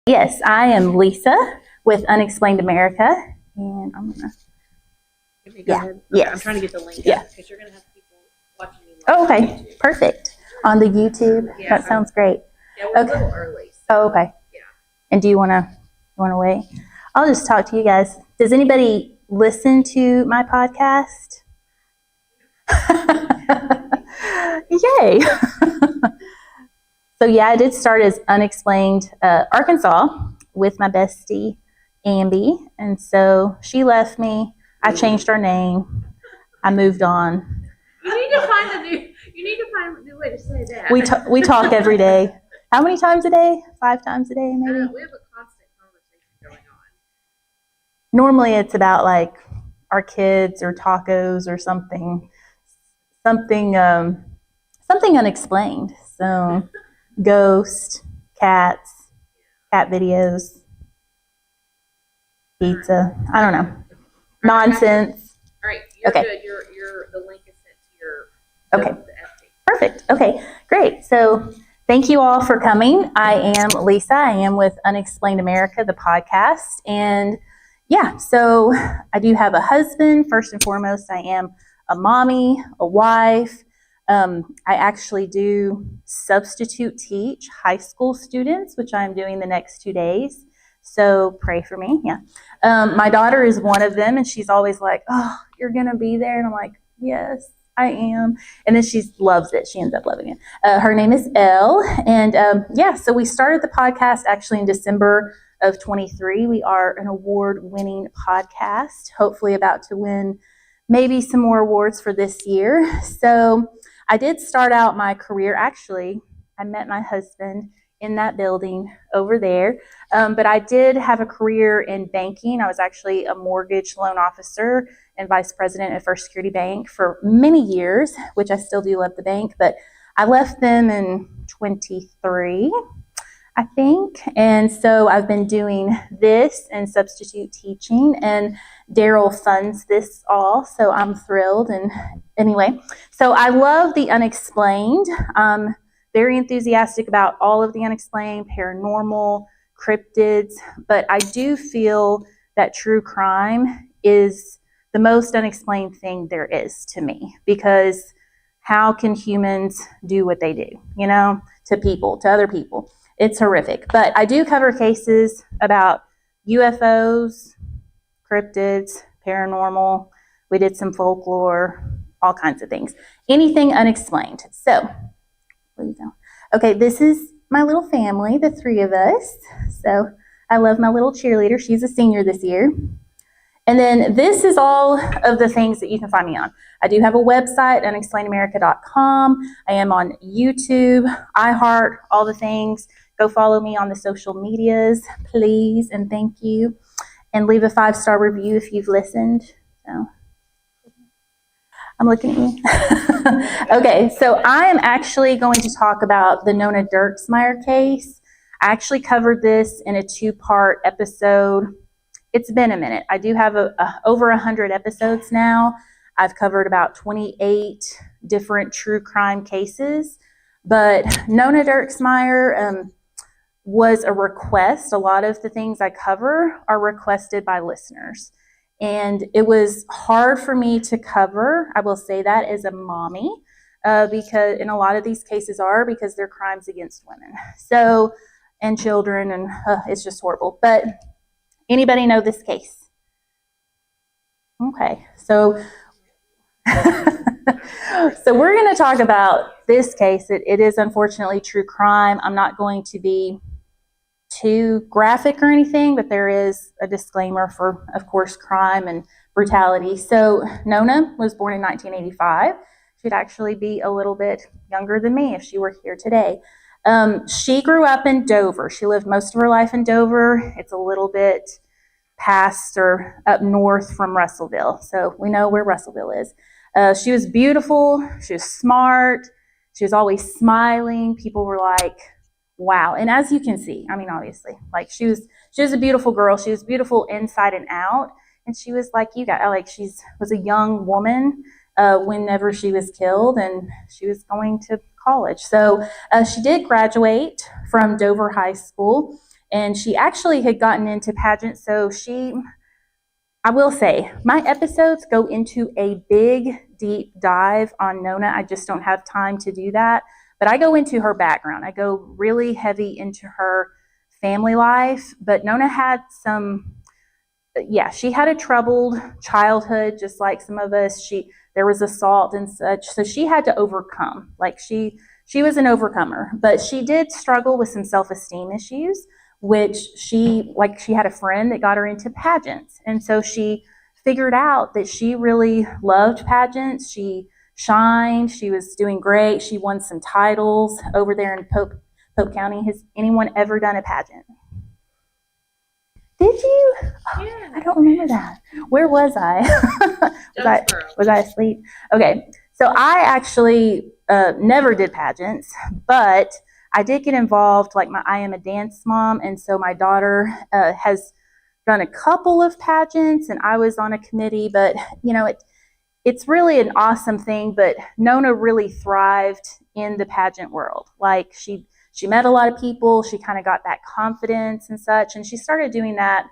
Yes, I am Lisa with Unexplained America, and I'm gonna. Go Yeah. ahead. Okay, Yes. I'm trying to get the link. Yeah. Because you're gonna have people watching you. Oh, live on okay, YouTube. perfect. On the YouTube, Yeah, that sounds great. Yeah, we're Okay. a little early. So, Oh, okay. Yeah. And do you wanna wait? I'll just talk to you guys. Does anybody listen to my podcast? Yay! So yeah, I did start as Unexplained Arkansas with my bestie Ambi, and so she left me. I changed our name. I moved on. You need to find a new way to say that. We talk every day. How many times a day? 5 times a day, maybe. We have a constant conversation going on. Normally, it's about like our kids or tacos or something unexplained. So, ghost, cats, cat videos, pizza. I don't know. Nonsense. All right, you're Okay. good. The link is sent to your. Okay. The FT. Perfect. Okay, great. So thank you all for coming. I am Lisa. I am with Unexplained America, the podcast. And yeah, so I do have a husband. First and foremost, I am a mommy, a wife. I actually do substitute teach high school students, which I'm doing the next 2 days. So pray for me. Yeah. My daughter is one of them, and she's always like, "Oh, you're going to be there." And I'm like, "Yes, I am." And then she loves it. She ends up loving it. Her name is Elle. And yeah, so we started the podcast actually in December of 23. We are an award-winning podcast, hopefully about to win maybe some more awards for this year. So I did start out my career, actually, I met my husband in that building over there. But I did have a career in banking. I was actually a mortgage loan officer and vice president at First Security Bank for many years, which I still do love the bank, but I left them in 23, I think. And so I've been doing this and substitute teaching, and Daryl funds this all, so I'm thrilled. And anyway, so I love the unexplained. Very enthusiastic about all of the unexplained, paranormal, cryptids, but I do feel that true crime is the most unexplained thing there is to me, because how can humans do what they do, to other people? It's horrific. But I do cover cases about UFOs, cryptids, paranormal. We did some folklore, all kinds of things. Anything unexplained. So, okay, this is my little family, the 3 of us. So I love my little cheerleader. She's a senior this year. And then this is all of the things that you can find me on. I do have a website, unexplainedamerica.com. I am on YouTube, iHeart, all the things. Go follow me on the social medias, please, and thank you. And leave a 5-star review if you've listened. So I'm looking at you. Okay, so I am actually going to talk about the Nona Dirksmeyer case. I actually covered this in a 2-part episode. It's been a minute. I do have over 100 episodes now. I've covered about 28 different true crime cases. But Nona Dirksmeyer was a request. A lot of the things I cover are requested by listeners. And it was hard for me to cover, I will say that, as a mommy, because, and a lot of these cases are, because they're crimes against women. So, and children, and it's just horrible. But anybody know this case? Okay, so so we're going to talk about this case. It is unfortunately true crime. I'm not going to be too graphic or anything, but there is a disclaimer for, of course, crime and brutality. So Nona was born in 1985. She'd actually be a little bit younger than me if she were here today. She grew up in Dover. She lived most of her life in Dover. It's a little bit past or up north from Russellville. So we know where Russellville is. She was beautiful. She was smart. She was always smiling. People were like, wow. And as you can see, I mean, obviously, like she was a beautiful girl. She was beautiful inside and out. And she was like you guys, like was a young woman whenever she was killed, and she was going to college. So she did graduate from Dover High School, And she actually had gotten into pageants. So I will say, my episodes go into a big, deep dive on Nona. I just don't have time to do that. But I go into her background. I go really heavy into her family life. But Nona had she had a troubled childhood, just like some of us. There was assault and such. So she had to overcome. Like she was an overcomer. But she did struggle with some self-esteem issues, which she had a friend that got her into pageants. And so she figured out that she really loved pageants. She shined. She was doing great. She won some titles over there in Pope County. Has anyone ever done a pageant? Did you? Oh, Yeah. I don't remember that. Where was I? was I asleep? Okay. So I actually never did pageants, but I did get involved. I am a dance mom, and so my daughter has done a couple of pageants, and I was on a committee. But it's really an awesome thing. But Nona really thrived in the pageant world. Like she met a lot of people. She kind of got that confidence and such, and she started doing that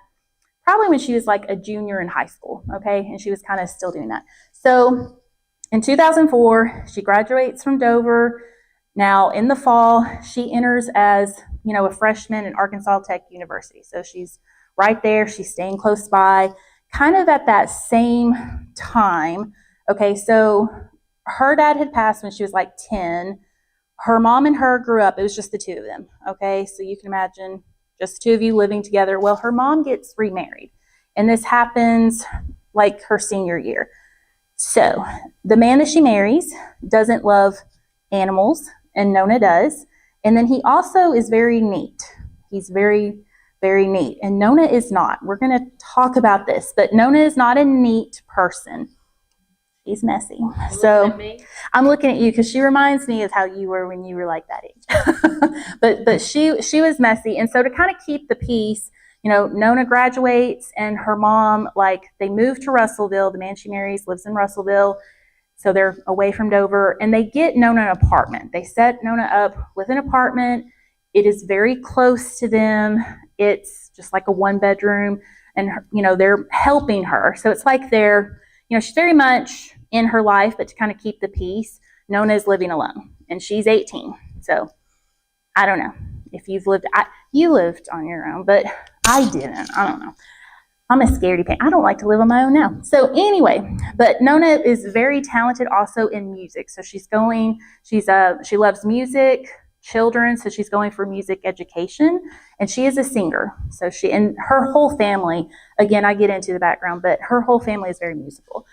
probably when she was like a junior in high school. Okay, and she was kind of still doing that. So in 2004, she graduates from Dover. Now, in the fall, she enters as, a freshman in Arkansas Tech University. So she's right there. She's staying close by. Kind of at that same time, okay, so her dad had passed when she was like 10. Her mom and her grew up. It was just the two of them, okay? So you can imagine just two of you living together. Well, her mom gets remarried, and this happens like her senior year. So the man that she marries doesn't love animals, and Nona does. And then he also is very neat. He's very, very neat. And Nona is not. We're going to talk about this, but Nona is not a neat person. She's messy. So I'm looking at you because she reminds me of how you were when you were like that age. but she was messy. And so to kind of keep the peace, Nona graduates, and her mom, they move to Russellville. The man she marries lives in Russellville. So they're away from Dover, and they get Nona an apartment. They set Nona up with an apartment. It is very close to them. It's just like a one-bedroom, and they're helping her. So it's like she's very much in her life, but to kind of keep the peace, Nona is living alone, and she's 18. So I don't know if you lived on your own, but I didn't. I don't know. I'm a scaredy pants. I don't like to live on my own now. So anyway, but Nona is very talented also in music. So she loves music, children. So she's going for music education, and she is a singer. So and her whole family, again, I get into the background, but her whole family is very musical.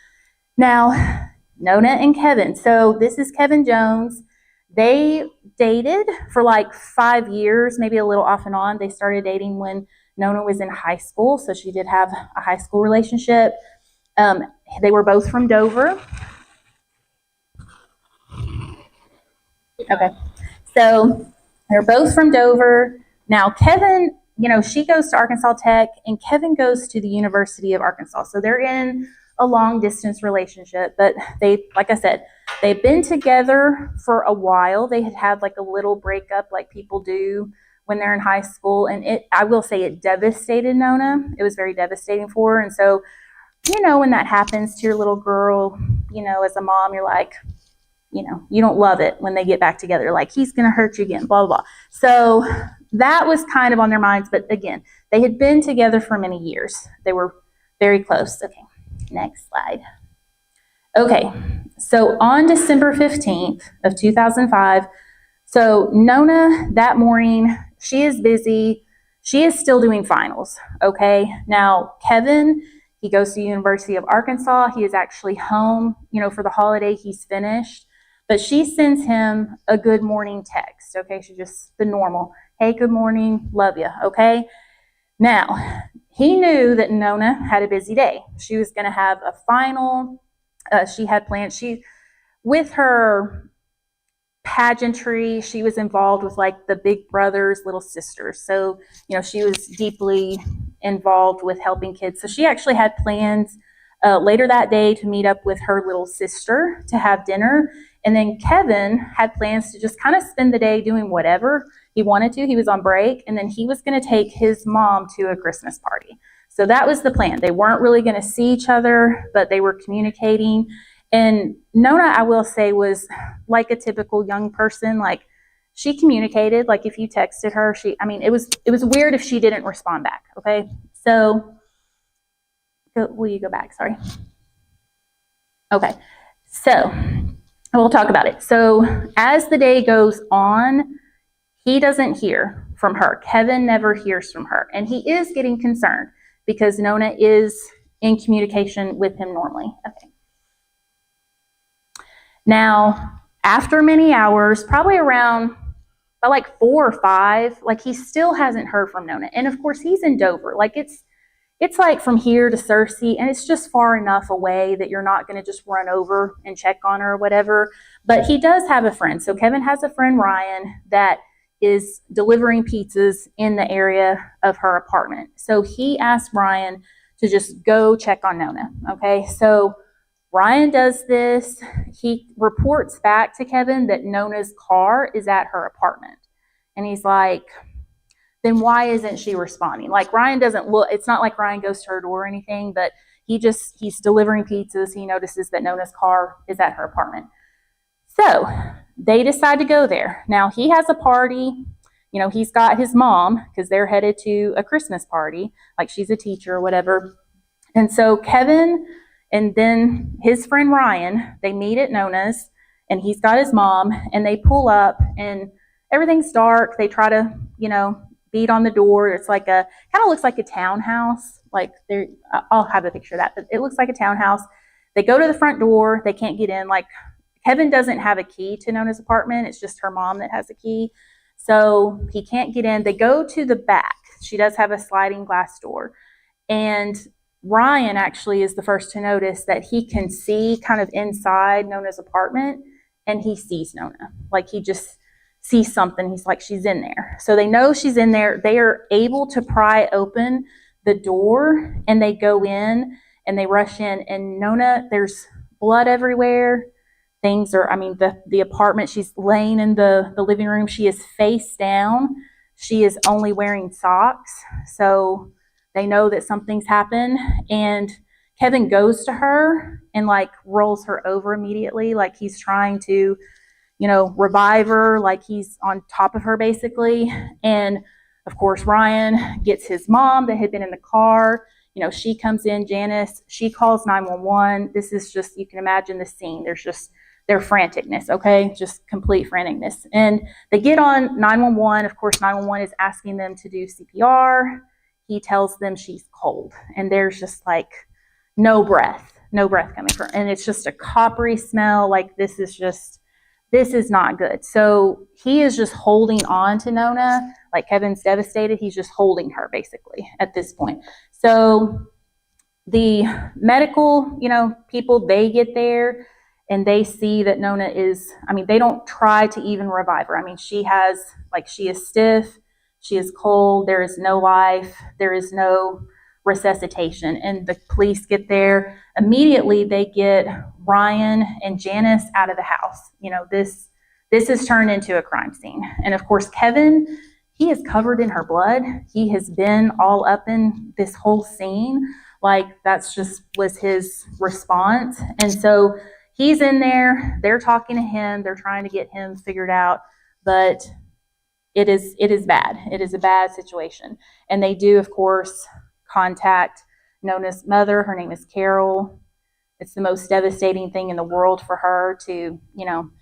Now, Nona and Kevin. So this is Kevin Jones. They dated for 5 years, maybe a little off and on. They started dating when Nona was in high school, so she did have a high school relationship. They were both from Dover. Okay, so they're both from Dover. Now, Kevin, she goes to Arkansas Tech, and Kevin goes to the University of Arkansas. So they're in a long-distance relationship, but like I said, they've been together for a while. They had a little breakup like people do when they're in high school, and I will say it devastated Nona. It was very devastating for her. And so, when that happens to your little girl, as a mom, you're like, you don't love it when they get back together. Like, he's going to hurt you again, blah, blah, blah. So that was kind of on their minds. But again, they had been together for many years. They were very close. Okay, next slide. Okay, so on December 15th of 2005, so Nona, that morning, she is busy. She is still doing finals, okay? Now, Kevin, he goes to the University of Arkansas. He is actually home, for the holiday. He's finished. But she sends him a good morning text, okay? She's just the normal, hey, good morning, love you, okay? Now, he knew that Nona had a busy day. She was going to have a final. She had plans. With her pageantry, she was involved with the big brothers, little sisters. So, she was deeply involved with helping kids. So she actually had plans later that day to meet up with her little sister to have dinner. And then Kevin had plans to just kind of spend the day doing whatever He wanted to. He was on break, and then he was going to take his mom to a Christmas party. So that was the plan. They weren't really going to see each other, but they were communicating. And Nona, I will say, was like a typical young person. Like, she communicated. Like, if you texted her, it was weird if she didn't respond back. Okay, so will you go back? Sorry. Okay, so we'll talk about it. So as the day goes on, he doesn't hear from her. Kevin never hears from her, and he is getting concerned because Nona is in communication with him normally. Okay. Now, after many hours, probably around by like 4 or 5, like, he still hasn't heard from Nona. And of course, he's in Dover. Like, it's like from here to Searcy, and it's just far enough away that you're not going to just run over and check on her or whatever. But he does have a friend. So Kevin has a friend, Ryan, that is delivering pizzas in the area of her apartment. So he asked Ryan to just go check on Nona. Okay, so Ryan does this. He reports back to Kevin that Nona's car is at her apartment. And he's like, then why isn't she responding? Like, Ryan doesn't look, it's not like Ryan goes to her door or anything, but he's delivering pizzas. He notices that Nona's car is at her apartment. So they decide to go there. Now, he has a party. He's got his mom because they're headed to a Christmas party, like she's a teacher or whatever. And so Kevin and then his friend Ryan, they meet at Nona's, and he's got his mom, and they pull up, and everything's dark. They try to, beat on the door. It's like kind of looks like a townhouse. Like, I'll have a picture of that, but it looks like a townhouse. They go to the front door. They can't get in. Like, Kevin doesn't have a key to Nona's apartment. It's just her mom that has a key. So he can't get in. They go to the back. She does have a sliding glass door. And Ryan actually is the first to notice that he can see kind of inside Nona's apartment, and he sees Nona. Like, he just sees something. He's like, she's in there. So they know she's in there. They are able to pry open the door, and they go in and they rush in, and Nona, there's blood everywhere. Things are, the apartment, she's laying in the living room. She is face down. She is only wearing socks. So they know that something's happened. And Kevin goes to her and like rolls her over immediately. Like, he's trying to, revive her. Like, he's on top of her basically. And of course, Ryan gets his mom that had been in the car. She comes in, Janice, she calls 911. This is just, you can imagine the scene. There's just their franticness, okay? Just complete franticness. And they get on 911. Of course, 911 is asking them to do CPR. He tells them she's cold. And there's just like no breath coming from her. And it's just a coppery smell. Like, this is not good. So he is just holding on to Nona. Like, Kevin's devastated. He's just holding her basically at this point. So the medical, people, they get there and they see that Nona is, they don't try to even revive her. She is stiff. She is cold. There is no life. There is no resuscitation. And the police get there. Immediately, they get Ryan and Janice out of the house. This has turned into a crime scene. And of course, Kevin, he is covered in her blood. He has been all up in this whole scene. Like, that's just was his response. And so he's in there. They're talking to him. They're trying to get him figured out. But it is bad. It is a bad situation. And they do, of course, contact Nona's mother. Her name is Carol. It's the most devastating thing in the world for her to,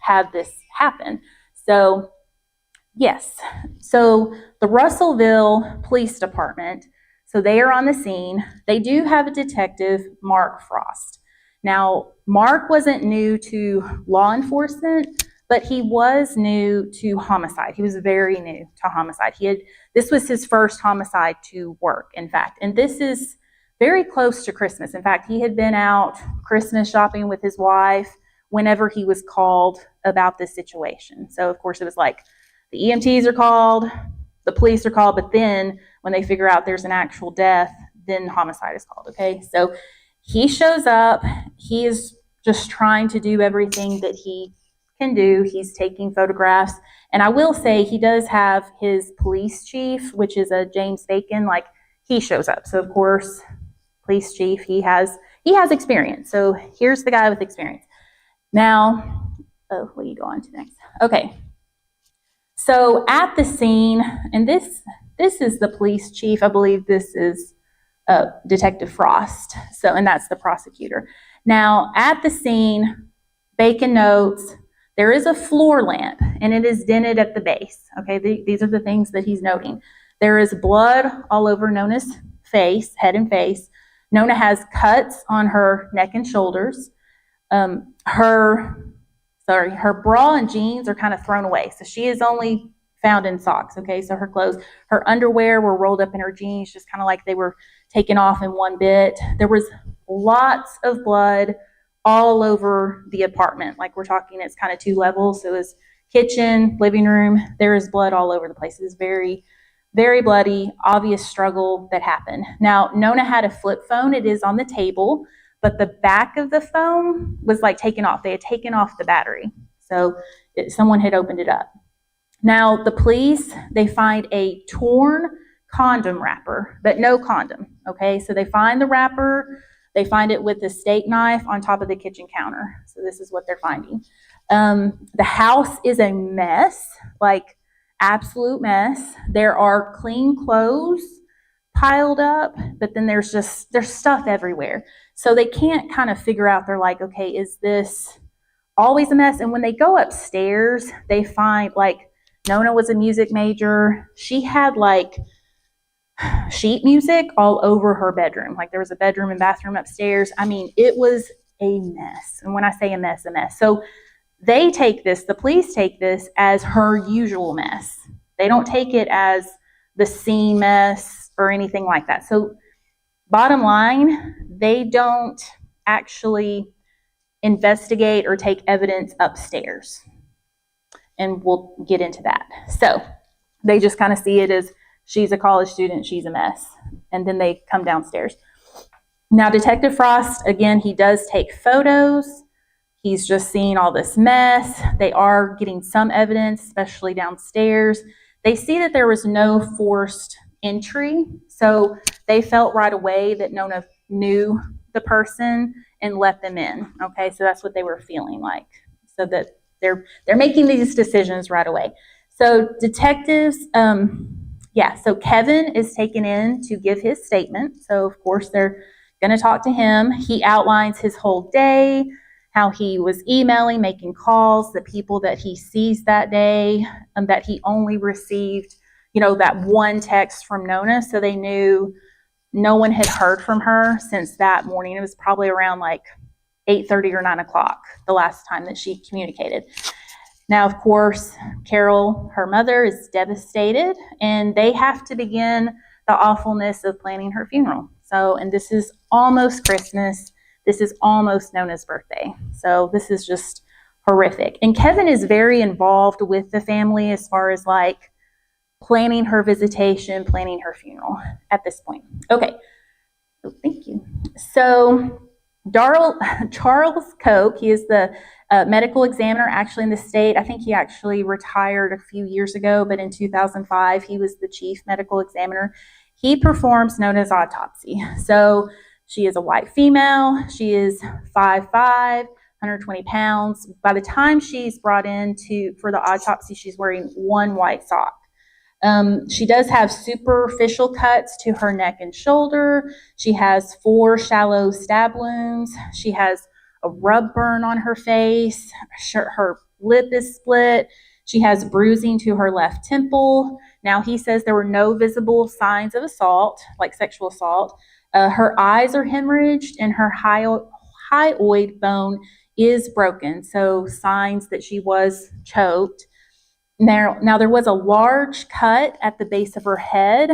have this happen. So, yes. So the Russellville Police Department, so they are on the scene. They do have a detective, Mark Frost. Now, Mark wasn't new to law enforcement, but he was new to homicide. He was very new to homicide. This was his first homicide to work, in fact. And this is very close to Christmas. In fact, he had been out Christmas shopping with his wife whenever he was called about this situation. So, of course, it was like the EMTs are called, the police are called, but then when they figure out there's an actual death, then homicide is called, okay? So he shows up. He is just trying to do everything that he can do. He's taking photographs. And I will say he does have his police chief, which is a James Bacon, like he shows up. So of course, police chief, he has experience. So here's the guy with experience. Now, what do you go on to next? Okay. So at the scene, and this is the police chief. I believe this is Detective Frost. So, and that's the prosecutor. Now at the scene, Bacon notes there is a floor lamp and it is dented at the base. Okay, these are the things that he's noting. There is blood all over Nona's face, head and face. Nona has cuts on her neck and shoulders. Her bra and jeans are kind of thrown away. So she is only found in socks. Okay, so her clothes, her underwear were rolled up in her jeans, just kind of like they were taken off in one bit. There was lots of blood all over the apartment. Like we're talking, it's kind of 2 levels. So it's kitchen, living room. There is blood all over the place. It's very, very bloody, obvious struggle that happened. Now, Nona had a flip phone. It is on the table, but the back of the phone was like taken off. They had taken off the battery. So someone had opened it up. Now, the police, they find a torn condom wrapper, but no condom. Okay, so they find the wrapper. They find it with a steak knife on top of the kitchen counter. So this is what they're finding. The house is a mess, like absolute mess. There are clean clothes piled up, but then there's stuff everywhere. So they can't kind of figure out, they're like, okay, is this always a mess? And when they go upstairs, they find like Nona was a music major. She had like sheet music all over her bedroom. Like there was a bedroom and bathroom upstairs. I mean, it was a mess. And when I say a mess, a mess. So they take this, the police take this as her usual mess. They don't take it as the scene mess or anything like that. So bottom line, they don't actually investigate or take evidence upstairs. And we'll get into that. So they just kind of see it as she's a college student, she's a mess. And then they come downstairs. Now, Detective Frost, again, he does take photos. He's just seeing all this mess. They are getting some evidence, especially downstairs. They see that there was no forced entry. So they felt right away that Nona knew the person and let them in. Okay, so that's what they were feeling like. So that they're making these decisions right away. So detectives, so Kevin is taken in to give his statement. So of course they're going to talk to him. He outlines his whole day, how he was emailing, making calls, the people that he sees that day, and that he only received, that one text from Nona. So they knew no one had heard from her since that morning. It was probably around like 8:30 or 9 o'clock, the last time that she communicated. Now, of course, Carol, her mother, is devastated, and they have to begin the awfulness of planning her funeral. So, and this is almost Christmas. This is almost Nona's birthday. So this is just horrific. And Kevin is very involved with the family as far as like planning her visitation, planning her funeral at this point. Okay. So thank you. So Charles Koch, he is the medical examiner actually in the state. I think he actually retired a few years ago, but in 2005, he was the chief medical examiner. He performs Nona's autopsy. So she is a white female. She is 5'5", 120 pounds. By the time she's brought in for the autopsy, she's wearing one white sock. She does have superficial cuts to her neck and shoulder. She has 4 shallow stab wounds. She has a rub burn on her face. Her lip is split. She has bruising to her left temple. Now, he says there were no visible signs of assault, like sexual assault. Her eyes are hemorrhaged, and her hyoid bone is broken, so signs that she was choked. Now there was a large cut at the base of her head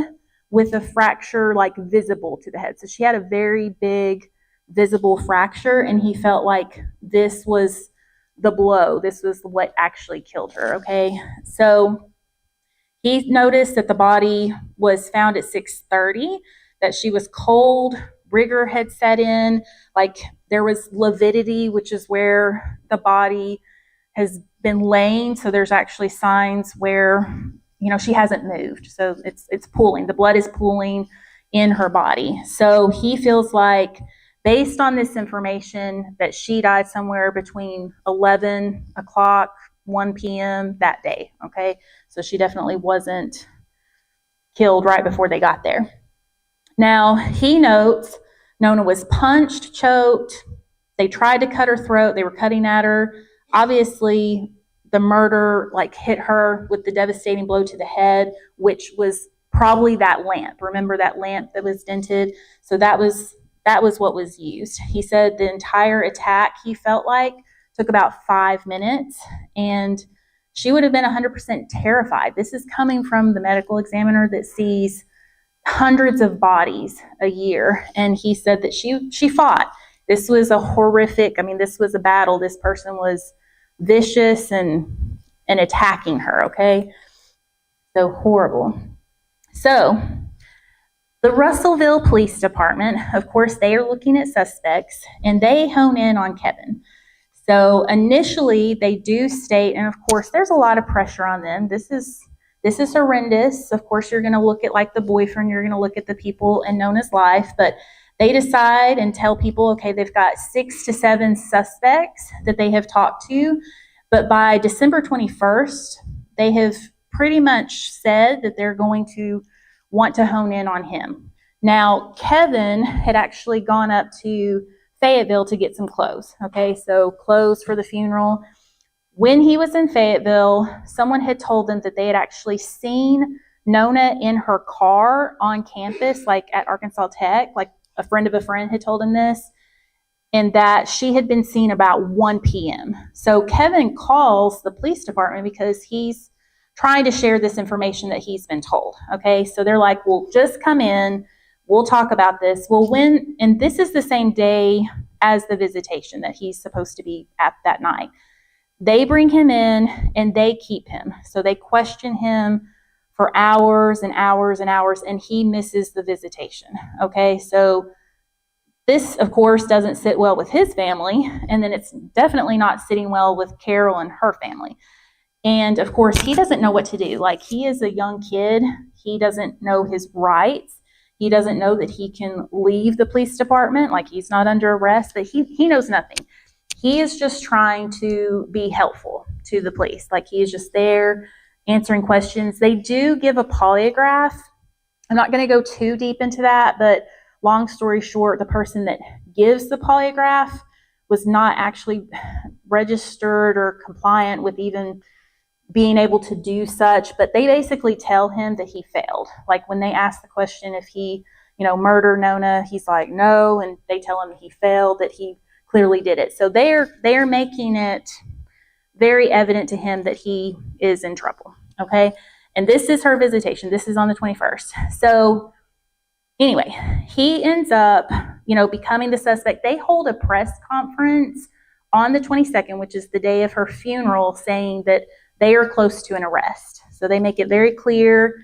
with a fracture like visible to the head. So she had a very big visible fracture, and he felt like this was the blow. This was what actually killed her, okay? So he noticed that the body was found at 6:30, that she was cold, rigor had set in, like there was lividity, which is where the body has been laying. So there's actually signs where, she hasn't moved. So it's pooling. The blood is pooling in her body. So he feels like, based on this information, that she died somewhere between 11 o'clock, 1 p.m. that day. Okay. So she definitely wasn't killed right before they got there. Now, he notes Nona was punched, choked. They tried to cut her throat. They were cutting at her. Obviously, the murder hit her with the devastating blow to the head, which was probably that lamp. Remember that lamp that was dented? So that was what was used. He said the entire attack, he felt like, took about 5 minutes, and she would have been 100% terrified. This is coming from the medical examiner that sees hundreds of bodies a year, and he said that she fought. This was a horrific, this was a battle. This person was vicious and attacking her, okay? So horrible. So the Russellville Police Department, of course, they are looking at suspects, and they hone in on Kevin. So initially, they do state, and of course, there's a lot of pressure on them. This is horrendous. Of course, you're going to look at the boyfriend, you're going to look at the people in Nona's life, but they decide and tell people, okay, they've got 6 to 7 suspects that they have talked to, but by December 21st, they have pretty much said that they're going to want to hone in on him. Now, Kevin had actually gone up to Fayetteville to get some clothes, okay, so clothes for the funeral. When he was in Fayetteville, someone had told them that they had actually seen Nona in her car on campus, at Arkansas Tech, a friend of a friend had told him this, and that she had been seen about 1 p.m. So Kevin calls the police department because he's trying to share this information that he's been told, okay? So they're like, well, just come in, we'll talk about this. Well, and this is the same day as the visitation that he's supposed to be at that night. They bring him in and they keep him. So they question him for hours and hours and hours, and he misses the visitation. Okay, so this, of course, doesn't sit well with his family, and then it's definitely not sitting well with Carol and her family. And of course, he doesn't know what to do. He is a young kid. He doesn't know his rights. He doesn't know that he can leave the police department. He's not under arrest, but he knows nothing. He is just trying to be helpful to the police. He is just there answering questions. They do give a polygraph. I'm not going to go too deep into that, but long story short, the person that gives the polygraph was not actually registered or compliant with even being able to do such, but they basically tell him that he failed. When they ask the question if he, murdered Nona, he's like, no, and they tell him he failed, that he clearly did it. So they're making it very evident to him that he is in trouble, okay? And this is her visitation. This is on the 21st. So anyway, he ends up, becoming the suspect. They hold a press conference on the 22nd, which is the day of her funeral, saying that they are close to an arrest. So they make it very clear.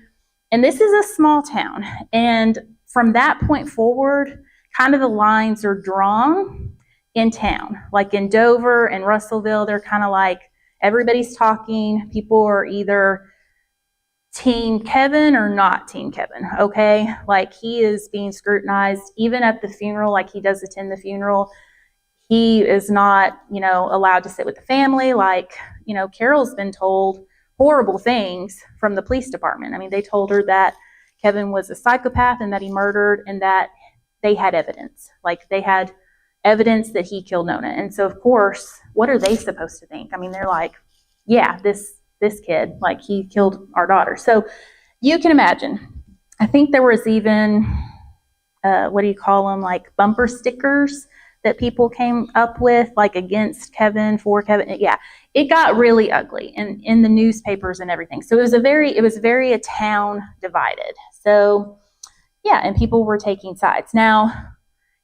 And this is a small town. And from that point forward, kind of the lines are drawn in town. In Dover and Russellville, they're kind of everybody's talking. People are either Team Kevin or not Team Kevin, okay? He is being scrutinized. Even at the funeral, he does attend the funeral, he is not, allowed to sit with the family. Carol's been told horrible things from the police department. They told her that Kevin was a psychopath and that he murdered, and that they had evidence. They had evidence that he killed Nona. And so, of course, what are they supposed to think? They're like, yeah, this kid, he killed our daughter. So you can imagine. I think there was even, what do you call them, bumper stickers that people came up with, against Kevin, for Kevin. Yeah, it got really ugly in the newspapers and everything. So it was very a town divided. So yeah, and people were taking sides. Now,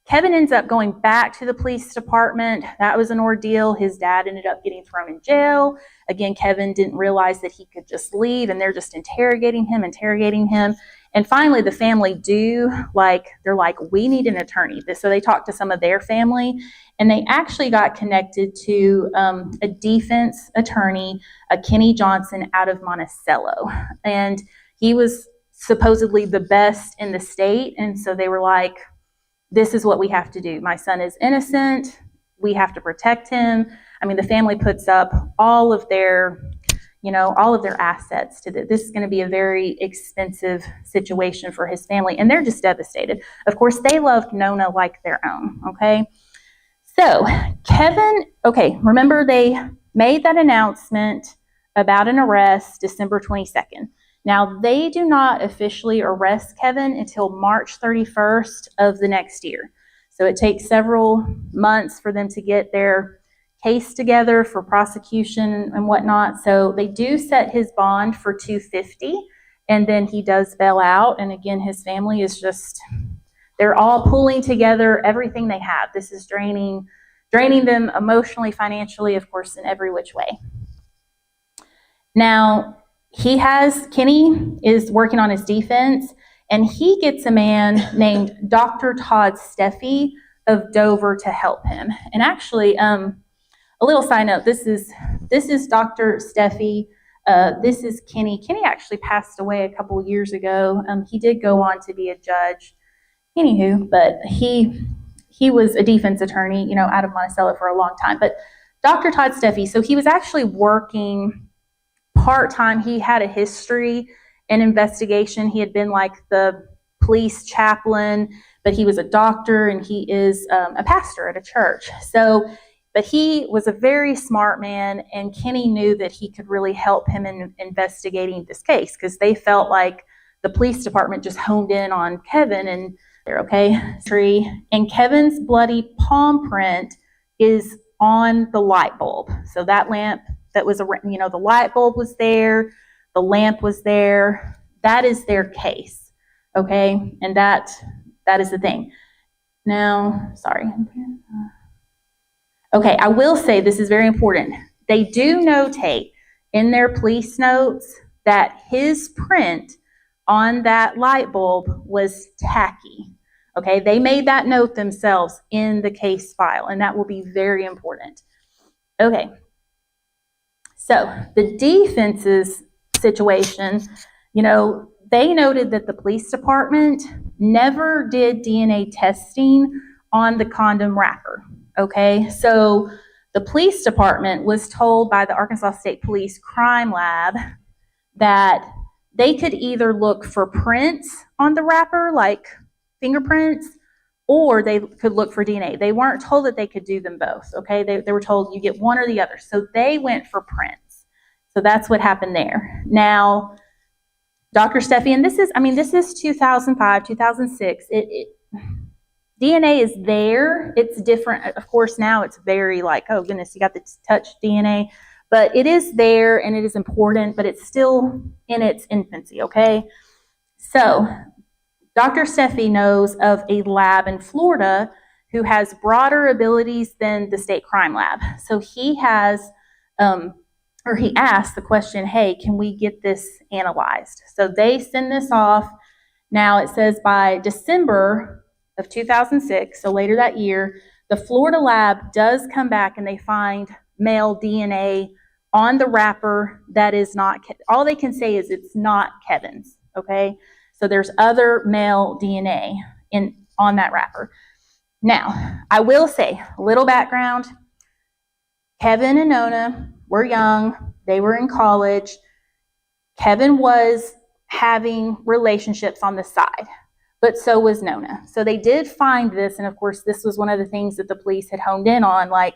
Kevin ends up going back to the police department. That was an ordeal. His dad ended up getting thrown in jail. Again, Kevin didn't realize that he could just leave, and they're just interrogating him. And finally, the family they're like, we need an attorney. So they talked to some of their family, and they actually got connected to a defense attorney, Kenny Johnson, out of Monticello. And he was supposedly the best in the state. And so they were like, this is what we have to do. My son is innocent. We have to protect him. I mean, the family puts up all of their assets to this. This is going to be a very expensive situation for his family, and they're just devastated. Of course, they loved Nona like their own, okay? So Kevin, remember they made that announcement about an arrest December 22nd. Now, they do not officially arrest Kevin until March 31st of the next year. So it takes several months for them to get their case together for prosecution and whatnot. So they do set his bond for $250, and then he does bail out. And again, his family is they're all pulling together everything they have. This is draining them emotionally, financially, of course, in every which way. Now, Kenny is working on his defense, and he gets a man named Dr. Todd Steffi of Dover to help him. And actually, a little side note, this is Dr. Steffi. This is Kenny. Kenny actually passed away a couple years ago. He did go on to be a judge. Anywho, but he was a defense attorney, out of Monticello for a long time. But Dr. Todd Steffi, so he was actually working part-time. He had a history in investigation. He had been like the police chaplain, but he was a doctor, and he is a pastor at a church. But he was a very smart man, and Kenny knew that he could really help him in investigating this case, because they felt like the police department just honed in on Kevin, and they're okay. And Kevin's bloody palm print is on the light bulb. So that lamp that was, the light bulb was there, the lamp was there. That is their case, okay? And that is the thing. Now, sorry. Okay, I will say this is very important. They do notate in their police notes that his print on that light bulb was tacky. Okay, they made that note themselves in the case file, and that will be very important. Okay, so the defense's situation, they noted that the police department never did DNA testing on the condom wrapper. Okay, so the police department was told by the Arkansas State Police Crime Lab that they could either look for prints on the wrapper, like fingerprints, or they could look for DNA. They weren't told that they could do them both, okay? They were told you get one or the other. So they went for prints. So that's what happened there. Now, Dr. Steffi, and this is 2005, 2006. DNA is there. It's different. Of course, now it's very like, oh goodness, you got the touch DNA. But it is there, and it is important, but it's still in its infancy, okay? So Dr. Steffi knows of a lab in Florida who has broader abilities than the state crime lab. So he asked the question, hey, can we get this analyzed? So they send this off. Now it says by December of 2006, so later that year, the Florida lab does come back and they find male DNA on the wrapper that is not, all they can say is it's not Kevin's, okay? So there's other male DNA on that wrapper. Now, I will say, a little background. Kevin and Nona were young. They were in college. Kevin was having relationships on the side, but so was Nona. So they did find this, and of course, this was one of the things that the police had honed in on, like,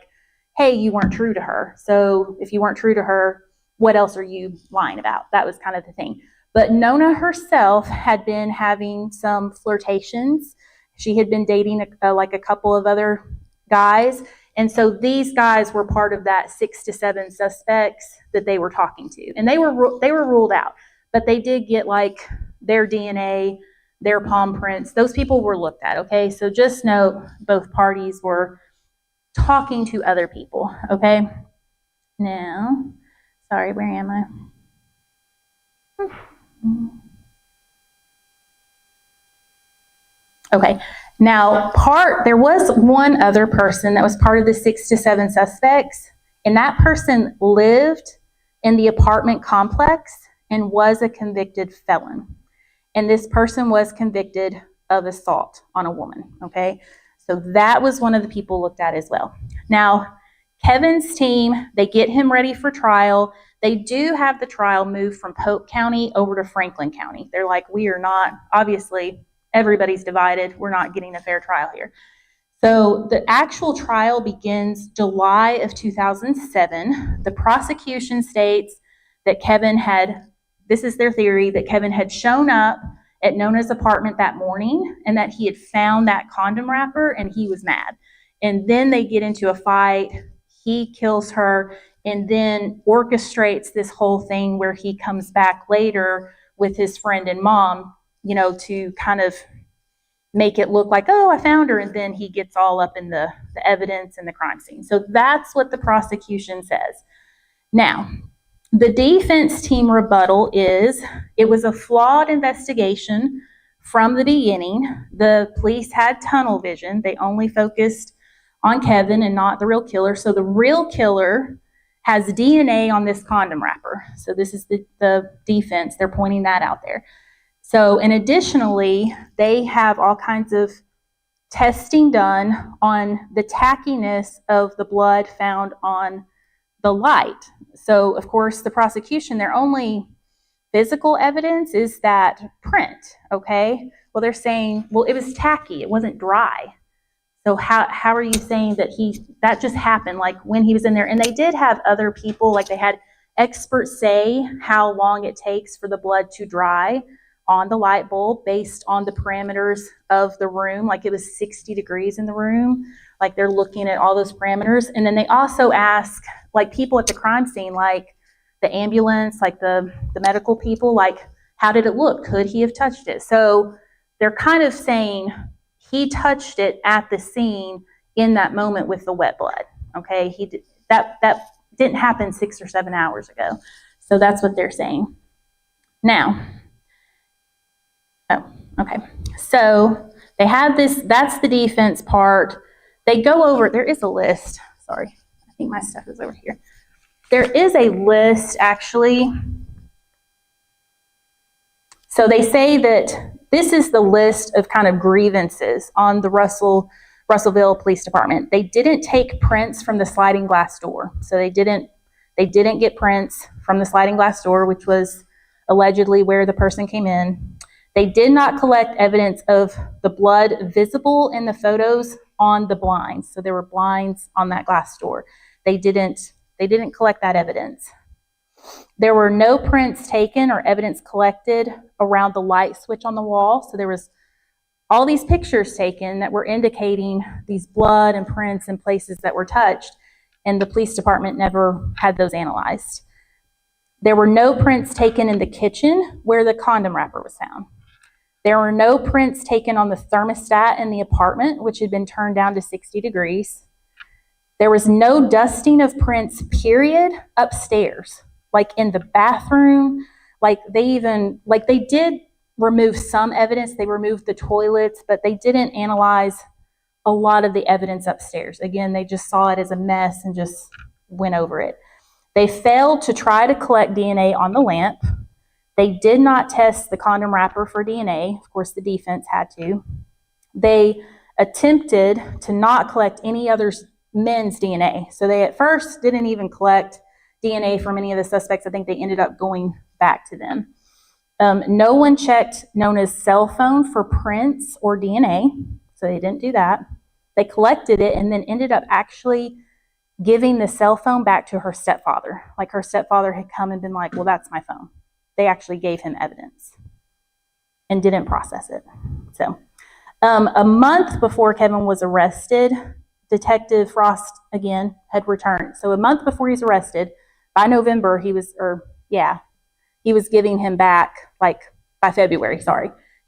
hey, you weren't true to her. So if you weren't true to her, what else are you lying about? That was kind of the thing. But Nona herself had been having some flirtations. She had been dating like a couple of other guys. And so these guys were part of that 6 to 7 suspects that they were talking to. And they were ruled out. But they did get like their DNA, their palm prints. Those people were looked at, okay? So just note both parties were talking to other people, okay? Now, sorry, where am I? Okay. Now, there was one other person that was part of the 6 to 7 suspects, and that person lived in the apartment complex and was a convicted felon. And this person was convicted of assault on a woman, okay? So that was one of the people looked at as well. Now, Kevin's team, they get him ready for trial. They do have the trial moved from Polk County over to Franklin County. They're like, we are not, obviously, everybody's divided. We're not getting a fair trial here. So the actual trial begins July of 2007. The prosecution states that this is their theory, that Kevin had shown up at Nona's apartment that morning and that he had found that condom wrapper and he was mad. And then they get into a fight. He kills her and then orchestrates this whole thing where he comes back later with his friend and mom, to kind of make it look like, oh, I found her, and then he gets all up in the evidence and the crime scene. So that's what the prosecution says. Now, the defense team rebuttal is, it was a flawed investigation from the beginning. The police had tunnel vision. They only focused on Kevin and not the real killer. So the real killer has DNA on this condom wrapper. So this is the defense. They're pointing that out there. So, and additionally, they have all kinds of testing done on the tackiness of the blood found on the light. So, of course, the prosecution, their only physical evidence is that print, okay? Well, they're saying, well, it was tacky. It wasn't dry. So how are you saying that just happened, like when he was in there? And they did have other people, like they had experts say how long it takes for the blood to dry on the light bulb based on the parameters of the room. Like it was 60 degrees in the room. Like they're looking at all those parameters. And then they also ask like people at the crime scene, like the ambulance, like the medical people, like how did it look? Could he have touched it? So they're kind of saying he touched it at the scene in that moment with the wet blood. Okay, that didn't happen 6 or 7 hours ago. So that's what they're saying. Now, okay. So they have this, that's the defense part. They go over, there is a list. Sorry, I think my stuff is over here. There is a list actually. So they say that this is the list of kind of grievances on the Russellville Police Department. They didn't take prints from the sliding glass door. So they didn't get prints from the sliding glass door, which was allegedly where the person came in. They did not collect evidence of the blood visible in the photos on the blinds. So there were blinds on that glass door. They didn't collect that evidence. There were no prints taken or evidence collected around the light switch on the wall. So there was all these pictures taken that were indicating these blood and prints in places that were touched, and the police department never had those analyzed. There were no prints taken in the kitchen where the condom wrapper was found. There were no prints taken on the thermostat in the apartment, which had been turned down to 60 degrees. There was no dusting of prints, period, upstairs, like in the bathroom. Like they did remove some evidence. They removed the toilets, but they didn't analyze a lot of the evidence upstairs. Again, they just saw it as a mess and just went over it. They failed to try to collect DNA on the lamp. They did not test the condom wrapper for DNA. Of course, the defense had to. They attempted to not collect any other men's DNA. So they at first didn't even collect DNA from any of the suspects. I think they ended up going back to them. No one checked Nona's cell phone for prints or DNA, so they didn't do that. They collected it and then ended up actually giving the cell phone back to her stepfather. Like her stepfather had come and been like, well, that's my phone. They actually gave him evidence and didn't process it. So a month before Kevin was arrested, Detective Frost, again, had returned. So a month before he's arrested, by November, he was giving him back, like by February,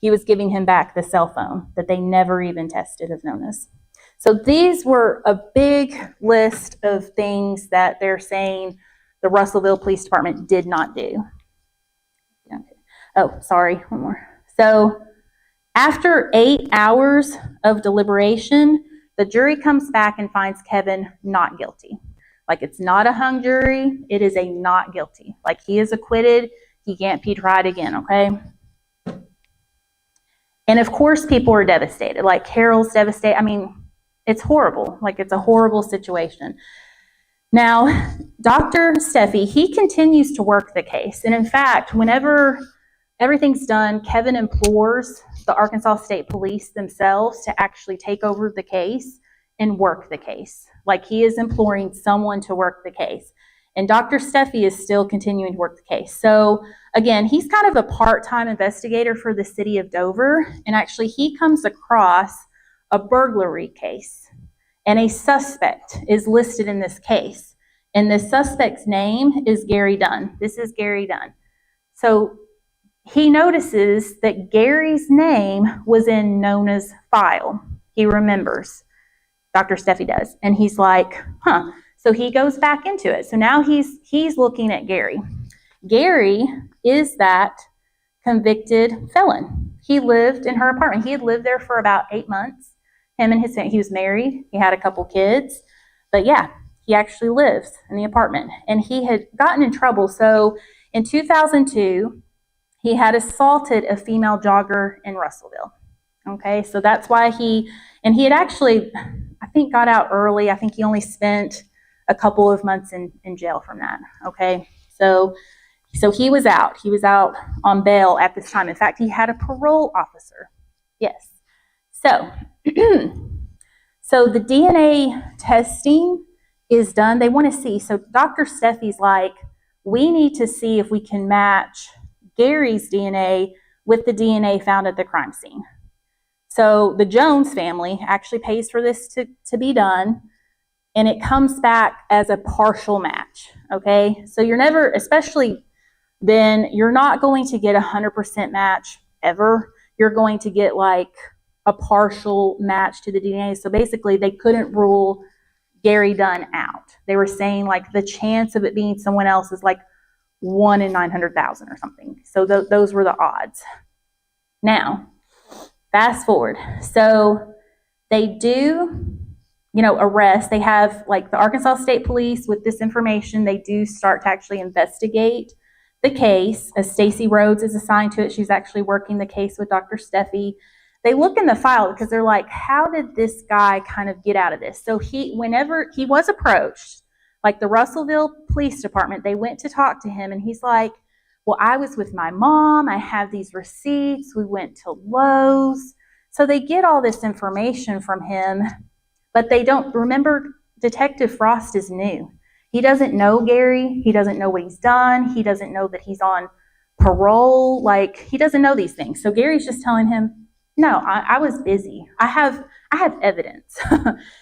he was giving him back the cell phone that they never even tested of Nona's. So these were a big list of things that they're saying the Russellville Police Department did not do. Okay. Oh, sorry, one more. So After 8 hours of deliberation, the jury comes back and finds Kevin not guilty. Like, it's not a hung jury, it is a not guilty. Like, he is acquitted, he can't be tried again, okay? And of course, people are devastated. Like, Carol's devastated. I mean, it's horrible. Like, it's a horrible situation. Now, Dr. Steffi, he continues to work the case. And in fact, whenever everything's done, Kevin implores the Arkansas State Police themselves to actually take over the case and work the case. Like, he is imploring someone to work the case. And Dr. Steffi is still continuing to work the case. So again, he's kind of a part-time investigator for the city of Dover. And actually, he comes across a burglary case. And a suspect is listed in this case. And the suspect's name is Gary Dunn. This is Gary Dunn. So he notices that Gary's name was in Nona's file. He remembers. Dr. Steffi does. And he's like, huh. So he goes back into it. So now he's looking at Gary. Gary is that convicted felon. He lived in her apartment. He had lived there for about 8 months. Him and his family. He was married. He had a couple kids. But yeah, he actually lives in the apartment. And he had gotten in trouble. So in 2002, he had assaulted a female jogger in Russellville. Okay, so that's why he had actually, I think, got out early. I think he only spent a couple of months in jail from that. Okay, so he was out. He was out on bail at this time. In fact, he had a parole officer. Yes. So, so the DNA testing is done. They want to see. So Dr. Steffi's like, we need to see if we can match Gary's DNA with the DNA found at the crime scene. So the Jones family actually pays for this to be done, and it comes back as a partial match, okay? So you're never, especially then, you're not going to get 100% match ever. You're going to get like a partial match to the DNA. So basically, they couldn't rule Gary Dunn out. They were saying like the chance of it being someone else is like 1 in 900,000 or something. So those were the odds. Now, fast forward. So they do, arrest. They have like the Arkansas State Police with this information. They do start to actually investigate the case. As Stacy Rhodes is assigned to it, she's actually working the case with Dr. Steffi. They look in the file because they're like, how did this guy kind of get out of this? So whenever he was approached, like the Russellville Police Department, they went to talk to him, and he's like, well, I was with my mom. I have these receipts. We went to Lowe's. So they get all this information from him, but they don't remember. Detective Frost is new. He doesn't know Gary. He doesn't know what he's done. He doesn't know that he's on parole. Like, he doesn't know these things. So Gary's just telling him, no, I was busy. I have evidence.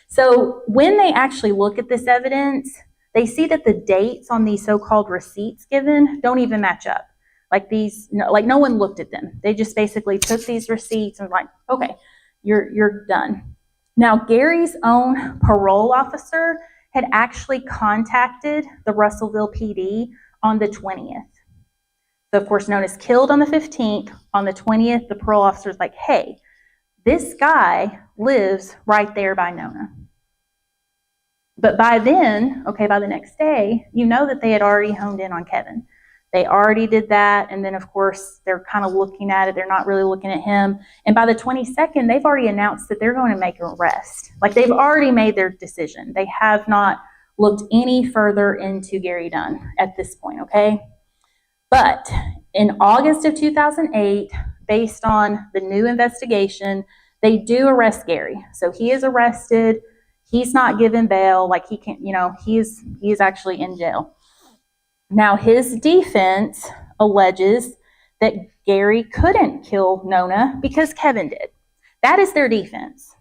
So when they actually look at this evidence, they see that the dates on these so-called receipts given don't even match up. Like no one looked at them. They just basically took these receipts and like, okay, you're done. Now, Gary's own parole officer had actually contacted the Russellville PD on the 20th. So, of course, Nona's killed on the 15th. On the 20th, the parole officer's like, hey, this guy lives right there by Nona. But by then, by the next day, that they had already honed in on Kevin. They already did that. And then, of course, they're kind of looking at it. They're not really looking at him. And by the 22nd, they've already announced that they're going to make an arrest. Like, they've already made their decision. They have not looked any further into Gary Dunn at this point, okay? But in August of 2008, based on the new investigation, they do arrest Gary. So he is arrested. He's not given bail. Like, he can't, he is actually in jail. Now, his defense alleges that Gary couldn't kill Nona because Kevin did. That is their defense.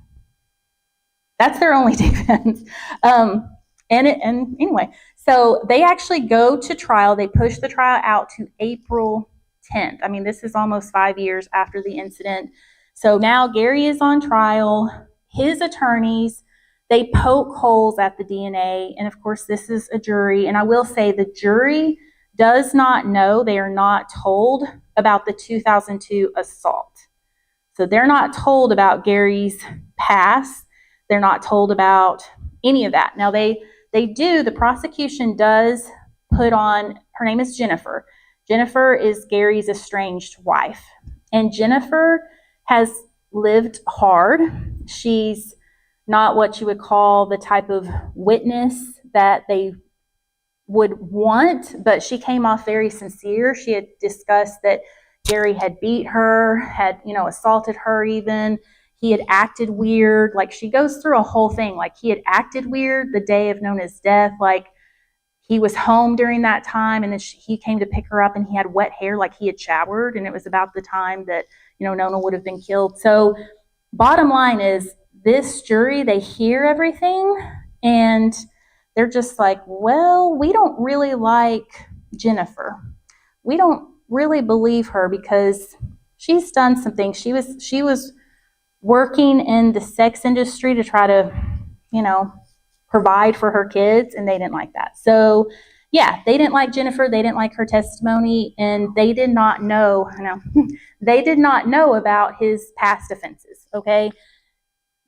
That's their only defense. And anyway, so they actually go to trial. They push the trial out to April 10th. I mean, this is almost 5 years after the incident. So now Gary is on trial. His attorneys, they poke holes at the DNA. And of course, this is a jury. And I will say the jury does not know, they are not told about the 2002 assault. So they're not told about Gary's past. They're not told about any of that. Now the prosecution does put on, her name is Jennifer. Jennifer is Gary's estranged wife. And Jennifer has lived hard. She's not what you would call the type of witness that they would want, but she came off very sincere. She had discussed that Gary had beat her, had, assaulted her even. He had acted weird. Like, she goes through a whole thing. Like, he had acted weird the day of Nona's death. Like, he was home during that time, and then he came to pick her up, and he had wet hair, like he had showered, and it was about the time that, Nona would have been killed. So bottom line is, this jury, they hear everything, and they're just like, well, we don't really like Jennifer. We don't really believe her because she's done some things. She was working in the sex industry to try to, provide for her kids, and they didn't like that. So, yeah, they didn't like Jennifer. They didn't like her testimony, and they did not know, they did not know about his past offenses, okay?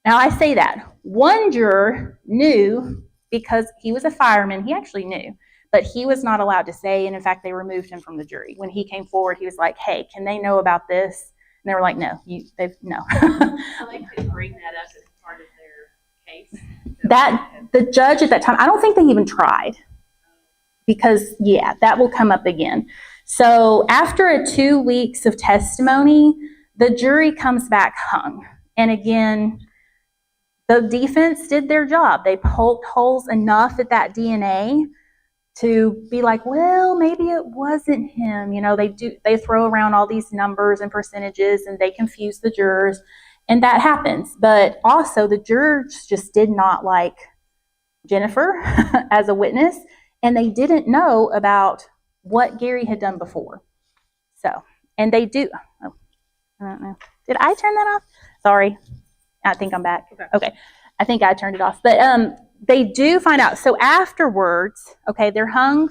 Now, I say that. One juror knew because he was a fireman. He actually knew, but he was not allowed to say, and in fact, they removed him from the jury. When he came forward, he was like, hey, can they know about this? And they were like, no, no. So they couldn't bring that up as part of their case? The judge at that time, I don't think they even tried because, that will come up again. So after 2 weeks of testimony, the jury comes back hung. And again, the defense did their job. They poked holes enough at that DNA to be like, well, maybe it wasn't him. They throw around all these numbers and percentages, and they confuse the jurors, and that happens. But also, the jurors just did not like Jennifer as a witness, and they didn't know about what Gary had done before. So, and they do. Oh, I don't know. Did I turn that off? Sorry. I think I'm back. Okay. I think I turned it off. But they do find out. So afterwards, okay, they're hung.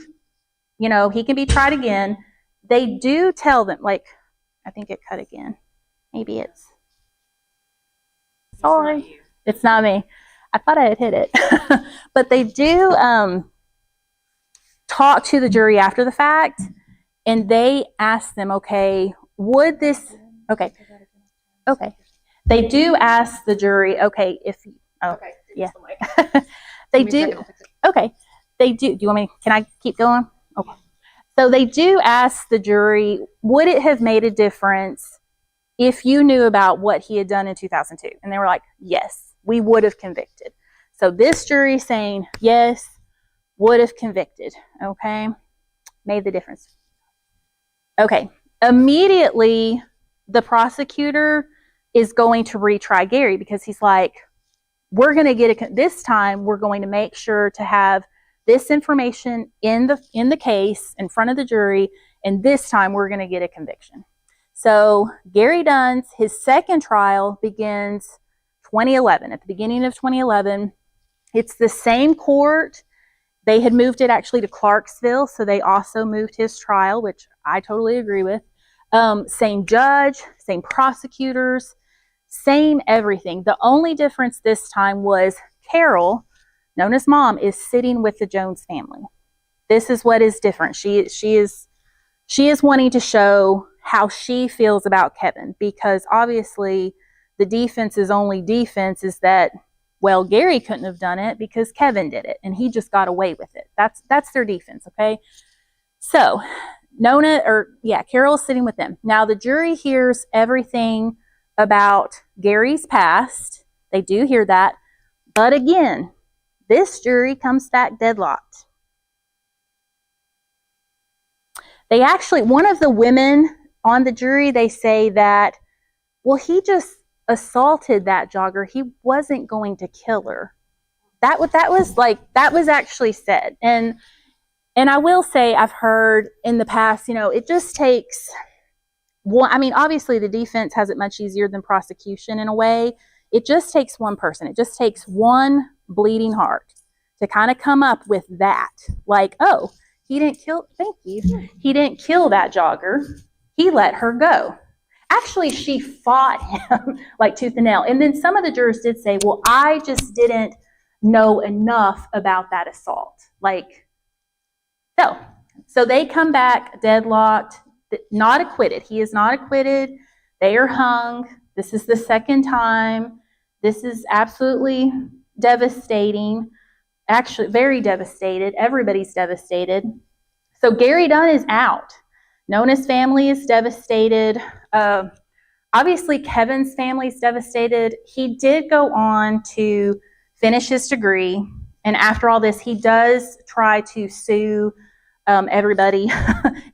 He can be tried again. They do tell them, like, I think it cut again. Maybe it's. Sorry. It's not me. I thought I had hit it. But they do talk to the jury after the fact, and they ask them, okay, would this, okay. They do ask the jury, okay, they do, okay, they do. Do you want me, can I keep going? Okay. So they do ask the jury, would it have made a difference if you knew about what he had done in 2002? And they were like, yes, we would have convicted. So this jury saying, yes, would have convicted, okay? Made the difference. Okay, immediately the prosecutor is going to retry Gary because he's like, we're going to get this time we're going to make sure to have this information in the case in front of the jury, and this time we're going to get a conviction. So Gary Dunn's, his second trial begins 2011, at the beginning of 2011. It's the same court. They had moved it actually to Clarksville, so they also moved his trial, which I totally agree with. Same judge, same prosecutors, same everything. The only difference this time was Carol, Nona's mom, is sitting with the Jones family. This is what is different. She is wanting to show how she feels about Kevin, because obviously the defense's only defense is that, well, Gary couldn't have done it because Kevin did it and he just got away with it. That's their defense, okay? So Carol's sitting with them. Now the jury hears everything about Gary's past. They do hear that. But again, this jury comes back deadlocked. They actually, one of the women on the jury, they say that, well, he just assaulted that jogger. He wasn't going to kill her. That was actually said. And I will say, I've heard in the past, it just takes one. I mean, obviously the defense has it much easier than prosecution in a way. It just takes one person. It just takes one bleeding heart to kind of come up with that. Like, oh, he didn't kill that jogger. He let her go. Actually, she fought him like tooth and nail. And then some of the jurors did say, well, I just didn't know enough about that assault. Like, so they come back deadlocked, not acquitted. He is not acquitted. They are hung. This is the second time. This is absolutely devastating. Actually, very devastated. Everybody's devastated. So Gary Dunn is out. Nona's family is devastated. Obviously, Kevin's family is devastated. He did go on to finish his degree. And after all this, he does try to sue everybody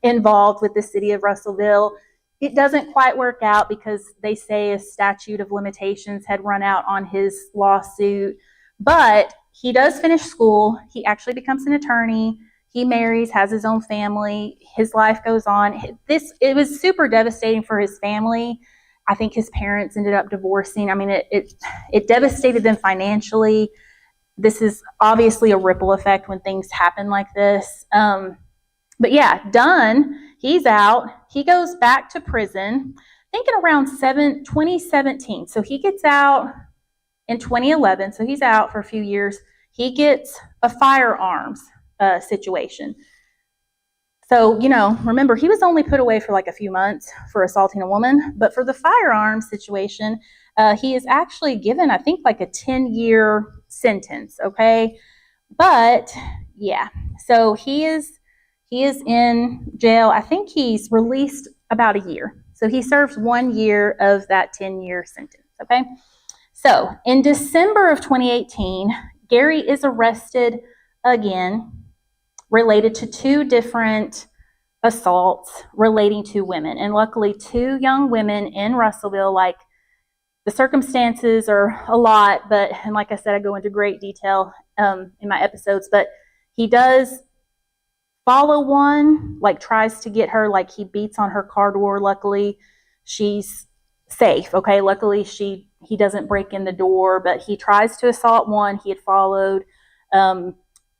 involved with the city of Russellville. It doesn't quite work out because they say a statute of limitations had run out on his lawsuit. But he does finish school. He actually becomes an attorney. He marries, has his own family. His life goes on. It was super devastating for his family. I think his parents ended up divorcing. I mean, it devastated them financially. This is obviously a ripple effect when things happen like this. But yeah, Dunn, he's out. He goes back to prison, thinking around 2017. So he gets out in 2011. So he's out for a few years. He gets a firearms situation. So, remember, he was only put away for like a few months for assaulting a woman. But for the firearms situation, he is actually given, I think, like a 10-year sentence, okay? But, yeah, so he is in jail. I think he's released about a year. So he serves 1 year of that 10-year sentence, okay? So in December of 2018, Gary is arrested again, related to 2 different assaults relating to women. And luckily, 2 young women in Russellville, like, the circumstances are a lot, and like I said, I go into great detail in my episodes, but he does follow one, like tries to get her, like he beats on her car door. Luckily, she's safe, okay? Luckily, he doesn't break in the door, but he tries to assault one he had followed.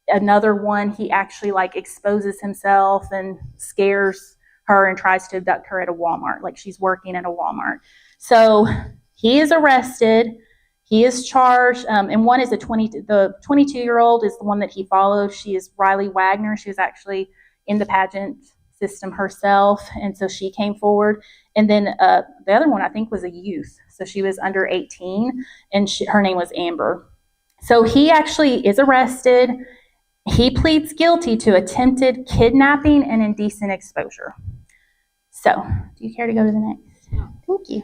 Another one, he actually like exposes himself and scares her and tries to abduct her at a Walmart, like she's working at a Walmart. So he is arrested. He is charged, and one is the 22-year-old is the one that he followed. She is Riley Wagner. She was actually in the pageant system herself, and so she came forward. And then the other one, I think, was a youth. So she was under 18, and her name was Amber. So he actually is arrested. He pleads guilty to attempted kidnapping and indecent exposure. So, do you care to go to the next? No. Thank you.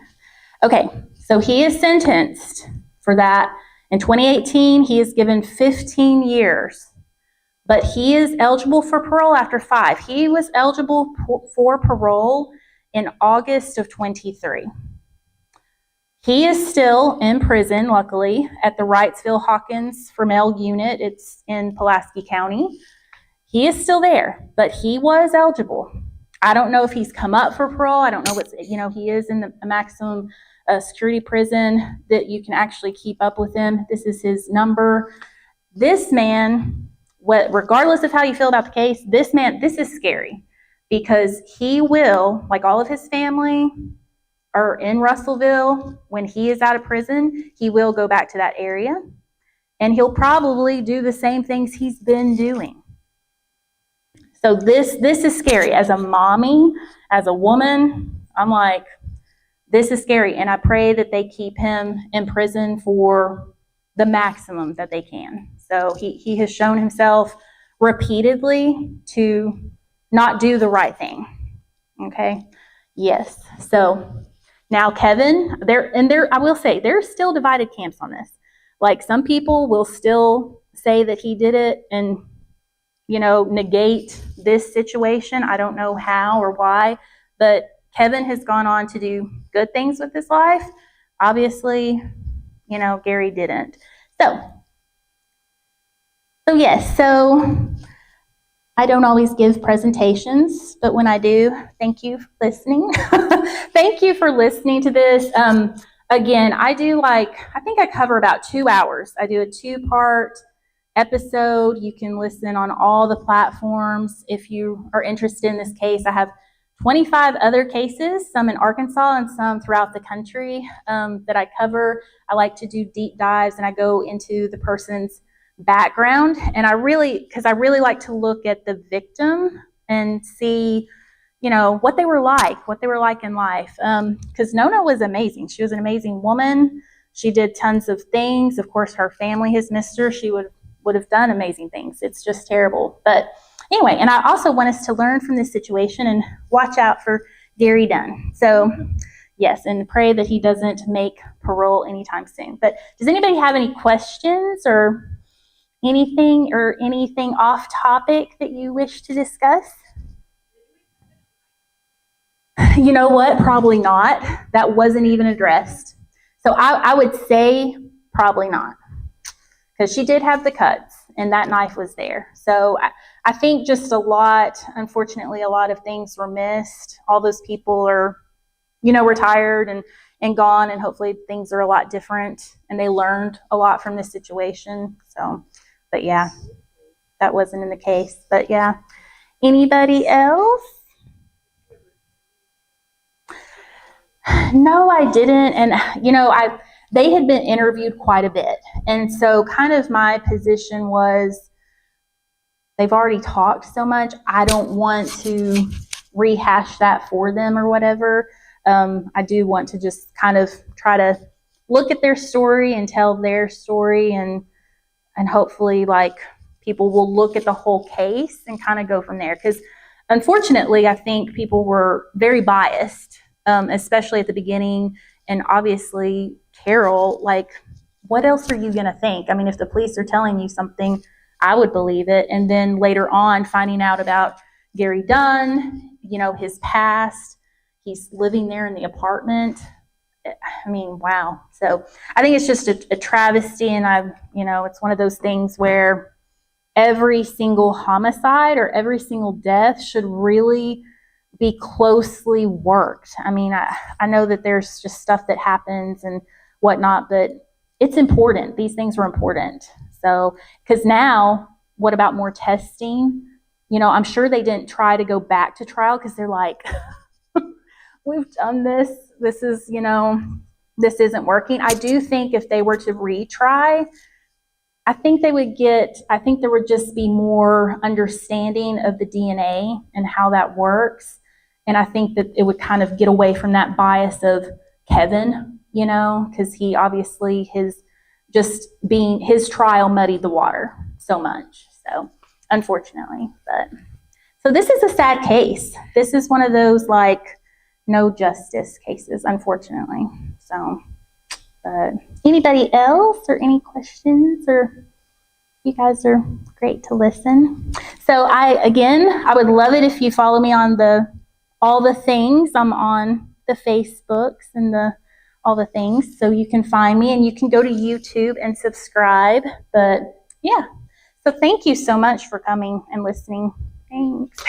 Okay, so he is sentenced for that. In 2018, he is given 15 years, but he is eligible for parole after 5. He was eligible for parole in August of 23. He is still in prison, luckily, at the Wrightsville Hawkins Formel unit. It's in Pulaski County. He is still there, but he was eligible. I don't know if he's come up for parole. I don't know he is in the maximum security prison that you can actually keep up with him. This is his number. This man, regardless of how you feel about the case, this is scary because he will, like all of his family, are in Russellville. When he is out of prison, he will go back to that area, and he'll probably do the same things he's been doing. So this is scary. As a mommy, as a woman, I'm like, this is scary, and I pray that they keep him in prison for the maximum that they can. So he has shown himself repeatedly to not do the right thing. Okay? Yes. So now Kevin, I will say, there's still divided camps on this. Like, some people will still say that he did it and, negate this situation. I don't know how or why, but Kevin has gone on to do good things with his life. Obviously, Gary didn't. So yes, so I don't always give presentations, but when I do, thank you for listening. Thank you for listening to this. Again, I think I cover about 2 hours. I do a 2-part episode. You can listen on all the platforms. If you are interested in this case, I have 25 other cases, some in Arkansas and some throughout the country that I cover. I like to do deep dives, and I go into the person's background, and because I really like to look at the victim and see, what they were like in life. Because Nona was amazing. She was an amazing woman. She did tons of things. Of course, her family has missed her. She would have done amazing things. It's just terrible. But anyway, and I also want us to learn from this situation and watch out for Gary Dunn. So yes, and pray that he doesn't make parole anytime soon. But does anybody have any questions or anything off topic that you wish to discuss? You know what? Probably not. That wasn't even addressed. So I would say probably not, because she did have the cuts and that knife was there. So I think just unfortunately, a lot of things were missed. All those people are, retired and gone, and hopefully things are a lot different and they learned a lot from this situation. So, but yeah, that wasn't in the case. But yeah, anybody else? No, I didn't. And, they had been interviewed quite a bit. And so kind of my position was, they've already talked so much. I don't want to rehash that for them or whatever. I do want to just kind of try to look at their story and tell their story, and hopefully people will look at the whole case and kind of go from there. Because unfortunately, I think people were very biased, especially at the beginning. And obviously, Carol, what else are you going to think? I mean, if the police are telling you something, I would believe it. And then later on, finding out about Gary Dunn, his past, he's living there in the apartment. I mean, wow. So I think it's just a travesty. And it's one of those things where every single homicide or every single death should really be closely worked. I mean, I know that there's just stuff that happens and whatnot, but it's important. These things were important. So, because now, what about more testing? I'm sure they didn't try to go back to trial because they're like, we've done this. This isn't working. I do think if they were to retry, I think there would just be more understanding of the DNA and how that works. And I think that it would kind of get away from that bias of Kevin, because he obviously his trial muddied the water so much. So unfortunately, so this is a sad case. This is one of those no justice cases, unfortunately. So, but anybody else or any questions? Or you guys are great to listen. So I would love it if you follow me on all the things. I'm on the Facebooks and all the things, so you can find me, and you can go to YouTube and subscribe. But yeah, so thank you so much for coming and listening. Thanks.